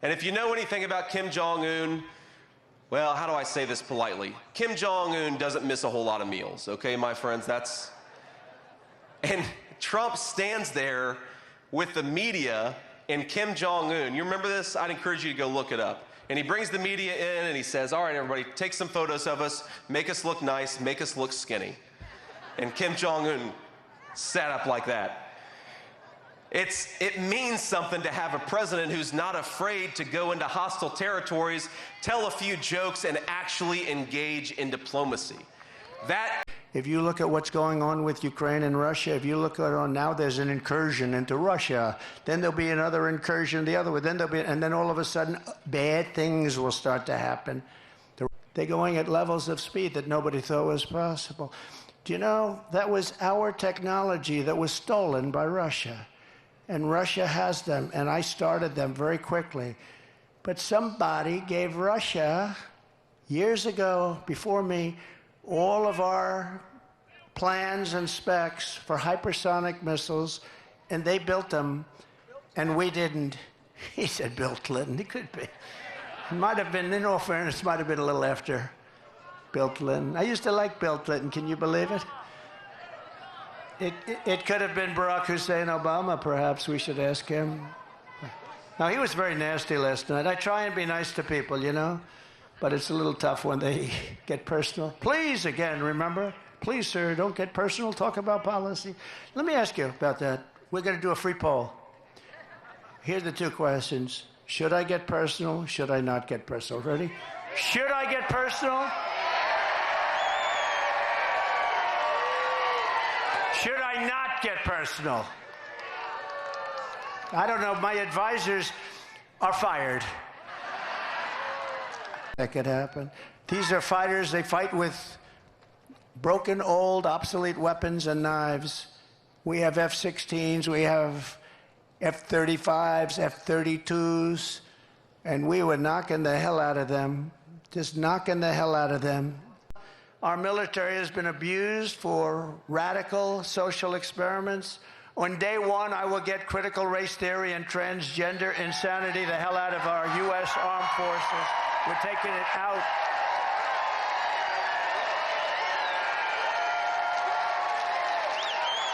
And if you know anything about Kim Jong-un, well, how do I say this politely? Kim Jong-un doesn't miss a whole lot of meals, okay, my friends? And Trump stands there with the media and Kim Jong-un. You remember this? I'd encourage you to go look it up. And he brings the media in and he says, all right, everybody, take some photos of us, make us look nice, make us look skinny. And Kim Jong-un sat up like that. It means something to have a president who's not afraid to go into hostile territories, tell a few jokes, and actually engage in diplomacy. If you look at what's going on with Ukraine and Russia, if you look at it now, there's an incursion into Russia. Then there'll be another incursion the other way. And then all of a sudden, bad things will start to happen. They're going at levels of speed that nobody thought was possible. Do you know, that was our technology that was stolen by Russia. And Russia has them, and I started them very quickly. But somebody gave Russia, years ago, before me, all of our plans and specs for hypersonic missiles, and they built them, and we didn't. He said Bill Clinton. He could be. It might have been, in all fairness, might have been a little after Bill Clinton. I used to like Bill Clinton. Can you believe it? It could have been Barack Hussein Obama, perhaps. We should ask him. Now, he was very nasty last night. I try and be nice to people, you know, but it's a little tough when they get personal. Please, again, remember, please, sir, don't get personal. Talk about policy. Let me ask you about that. We're going to do a free poll. Here are the two questions. Should I get personal? Should I not get personal? Ready? Should I get personal? Should I not get personal? I don't know. My advisors are fired. That could happen. These are fighters. They fight with broken, old, obsolete weapons and knives. We have F-16s. We have F-35s, F-32s. And we were knocking the hell out of them. Just knocking the hell out of them. Our military has been abused for radical social experiments. On day one, I will get critical race theory and transgender insanity the hell out of our U.S. armed forces. We're taking it out.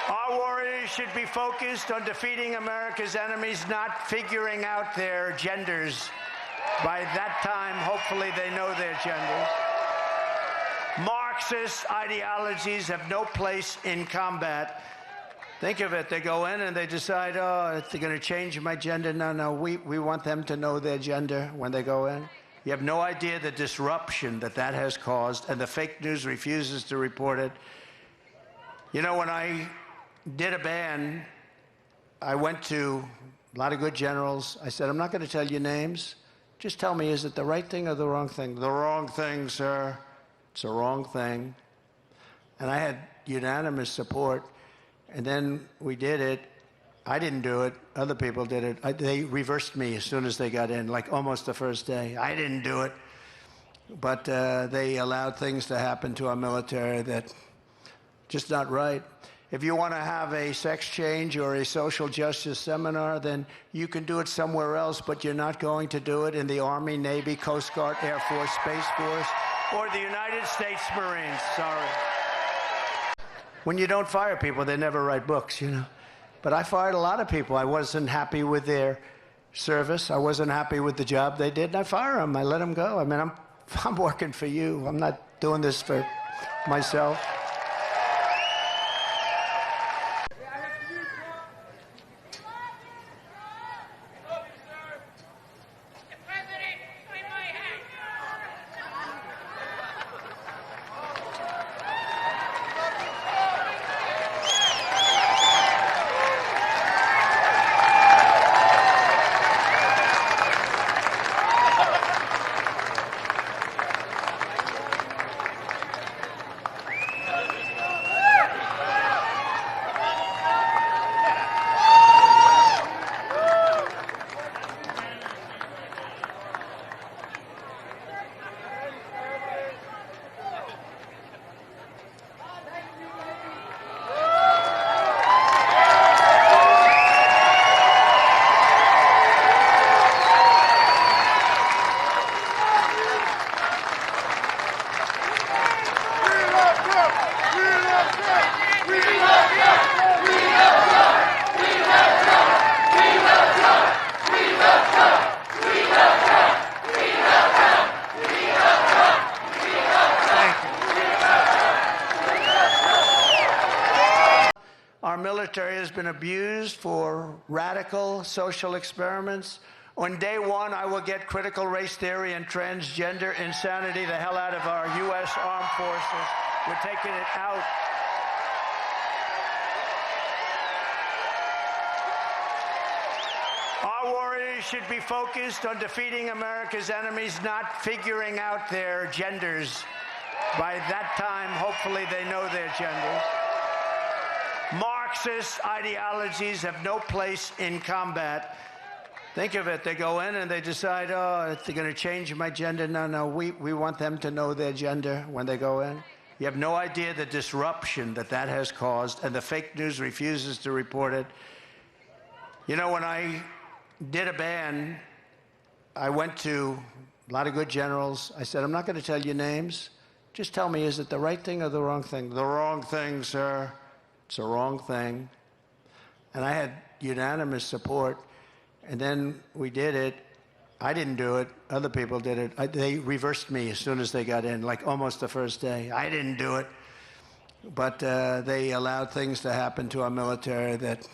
Our warriors should be focused on defeating America's enemies, not figuring out their genders. By that time, hopefully, they know their genders. Marxist ideologies have no place in combat. Think of it. They go in and they decide, oh, they're going to change my gender. No, we want them to know their gender when they go in. You have no idea the disruption that has caused, and the fake news refuses to report it. You know, when I did a ban, I went to a lot of good generals. I said, I'm not going to tell you names. Just tell me, is it the right thing or the wrong thing? The wrong thing, sir. It's the wrong thing. And I had unanimous support. And then we did it. I didn't do it. Other people did it. They reversed me as soon as they got in, like almost the first day. I didn't do it. But they allowed things to happen to our military that just not right. If you want to have a sex change or a social justice seminar, then you can do it somewhere else, but you're not going to do it in the Army, Navy, Coast Guard, Air Force, Space Force, or the United States Marines. Sorry. When you don't fire people, they never write books, you know. But I fired a lot of people. I wasn't happy with their service. I wasn't happy with the job they did, and I fire them. I let them go. I mean, I'm working for you. I'm not doing this for myself. been abused for radical social experiments. On day one, I will get critical race theory and transgender insanity the hell out of our U.S. armed forces. We're taking it out. Our warriors should be focused on defeating America's enemies, not figuring out their genders. By that time, hopefully, they know their genders. Marxist ideologies have no place in combat. Think of it. They go in and they decide, oh, they're going to change my gender. No, we want them to know their gender when they go in. You have no idea the disruption that has caused, and the fake news refuses to report it. You know, when I did a ban, I went to a lot of good generals. I said, I'm not going to tell you names. Just tell me, is it the right thing or the wrong thing? The wrong thing, sir. It's the wrong thing. And I had unanimous support. And then we did it. I didn't do it. Other people did it. They reversed me as soon as they got in, like almost the first day. I didn't do it. But they allowed things to happen to our military that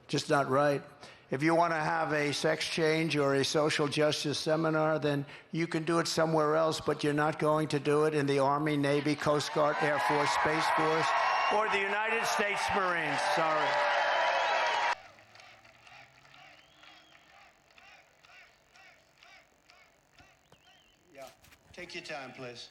just not right. If you want to have a sex change or a social justice seminar, then you can do it somewhere else, but you're not going to do it in the Army, Navy, Coast Guard, Air Force, Space Force, or the United States Marines. Sorry. Yeah, take your time, please.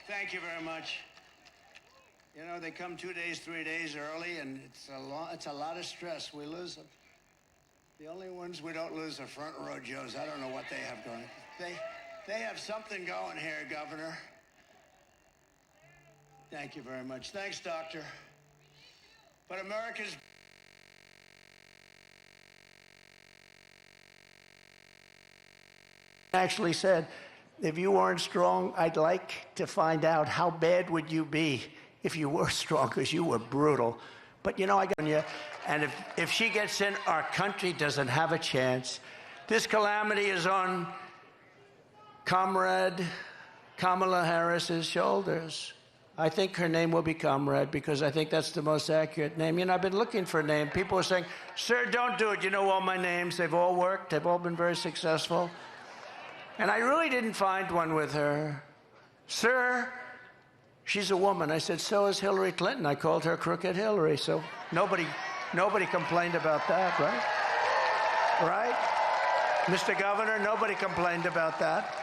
Thank you very much. You know, they come 2 days, 3 days early, and it's a lot of stress. We lose them. The only ones we don't lose are front row Joes. I don't know what they have going. They have something going here, Governor. Thank you very much. Thanks, Doctor. But America's actually said, if you weren't strong, I'd like to find out how bad would you be if you were strong, because you were brutal. But, you know, I got you. And if she gets in, our country doesn't have a chance. This calamity is on Comrade Kamala Harris's shoulders. I think her name will be Comrade because I think that's the most accurate name. You know, I've been looking for a name. People are saying, sir, don't do it. You know all my names. They've all worked. They've all been very successful. And I really didn't find one with her. Sir, she's a woman. I said, so is Hillary Clinton. I called her Crooked Hillary. So nobody complained about that, right? Right? Mr. Governor, nobody complained about that.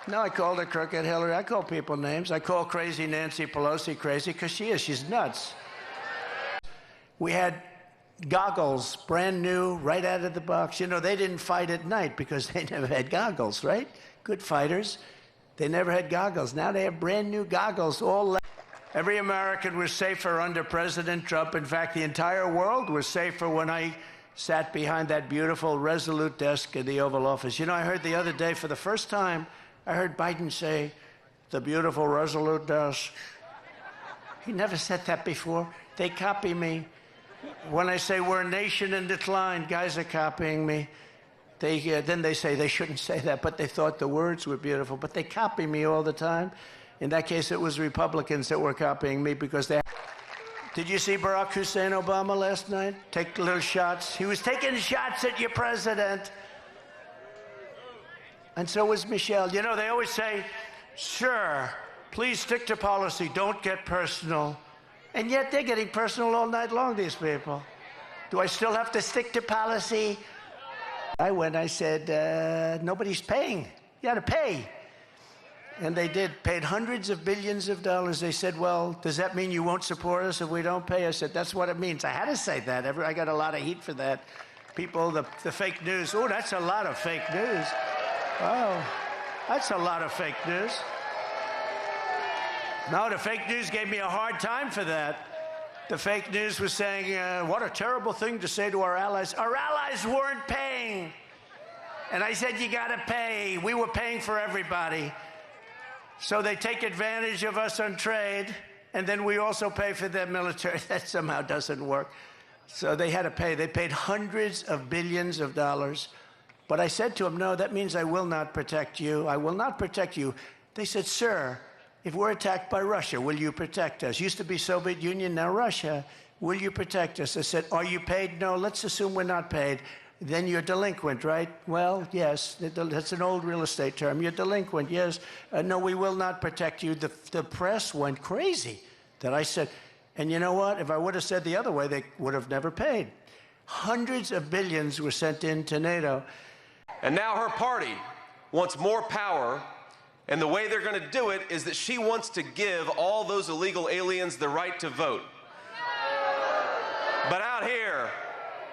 No, I called her Crooked Hillary. I call people names. I call crazy Nancy Pelosi crazy because she is. She's nuts. We had goggles, brand new, right out of the box. You know, they didn't fight at night because they never had goggles, right? Good fighters. They never had goggles. Now they have brand new goggles. Every American was safer under President Trump. In fact, the entire world was safer when I sat behind that beautiful, resolute desk in the Oval Office. You know, I heard the other day, for the first time, I heard Biden say, the beautiful, resolute desk. He never said that before. They copy me. When I say we're a nation in decline, guys are copying me. Then they say they shouldn't say that, but they thought the words were beautiful. But they copy me all the time. In that case, it was Republicans that were copying me because they... Did you see Barack Hussein Obama last night? Take little shots. He was taking shots at your president. And so was Michelle. You know, they always say, sir, please stick to policy. Don't get personal. And yet they're getting personal all night long, these people. Do I still have to stick to policy? I said, nobody's paying. You got to pay. And they did, paid hundreds of billions of dollars. They said, well, does that mean you won't support us if we don't pay? I said, that's what it means. I had to say that. I got a lot of heat for that. People, the fake news. Oh, that's a lot of fake news. Oh, that's a lot of fake news. No, the fake news gave me a hard time for that. The fake news was saying, what a terrible thing to say to our allies. Our allies weren't paying. And I said, you got to pay. We were paying for everybody. So they take advantage of us on trade, and then we also pay for their military. That somehow doesn't work. So they had to pay. They paid hundreds of billions of dollars. But I said to them, no, that means I will not protect you. I will not protect you. They said, sir, if we're attacked by Russia, will you protect us? Used to be Soviet Union, now Russia. Will you protect us? I said, are you paid? No, let's assume we're not paid. Then you're delinquent, right? Well, yes, that's an old real estate term. You're delinquent, yes. No, we will not protect you. The press went crazy that I said, and you know what? If I would have said the other way, they would have never paid. Hundreds of billions were sent into NATO. And now her party wants more power, and the way they're going to do it is that she wants to give all those illegal aliens the right to vote. But out here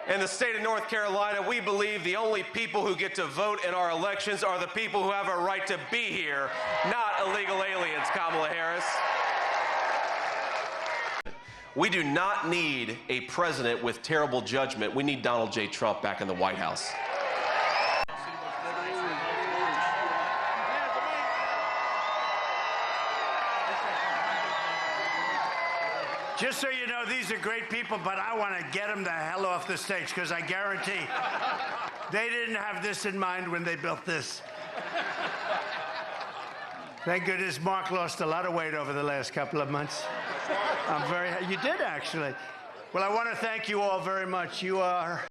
in the state of North Carolina, we believe the only people who get to vote in our elections are the people who have a right to be here, not illegal aliens, Kamala Harris. We do not need a president with terrible judgment. We need Donald J. Trump back in the White House. Just so you know, these are great people, but I want to get them the hell off the stage, because I guarantee they didn't have this in mind when they built this. Thank goodness Mark lost a lot of weight over the last couple of months. You did, actually. Well, I want to thank you all very much. You are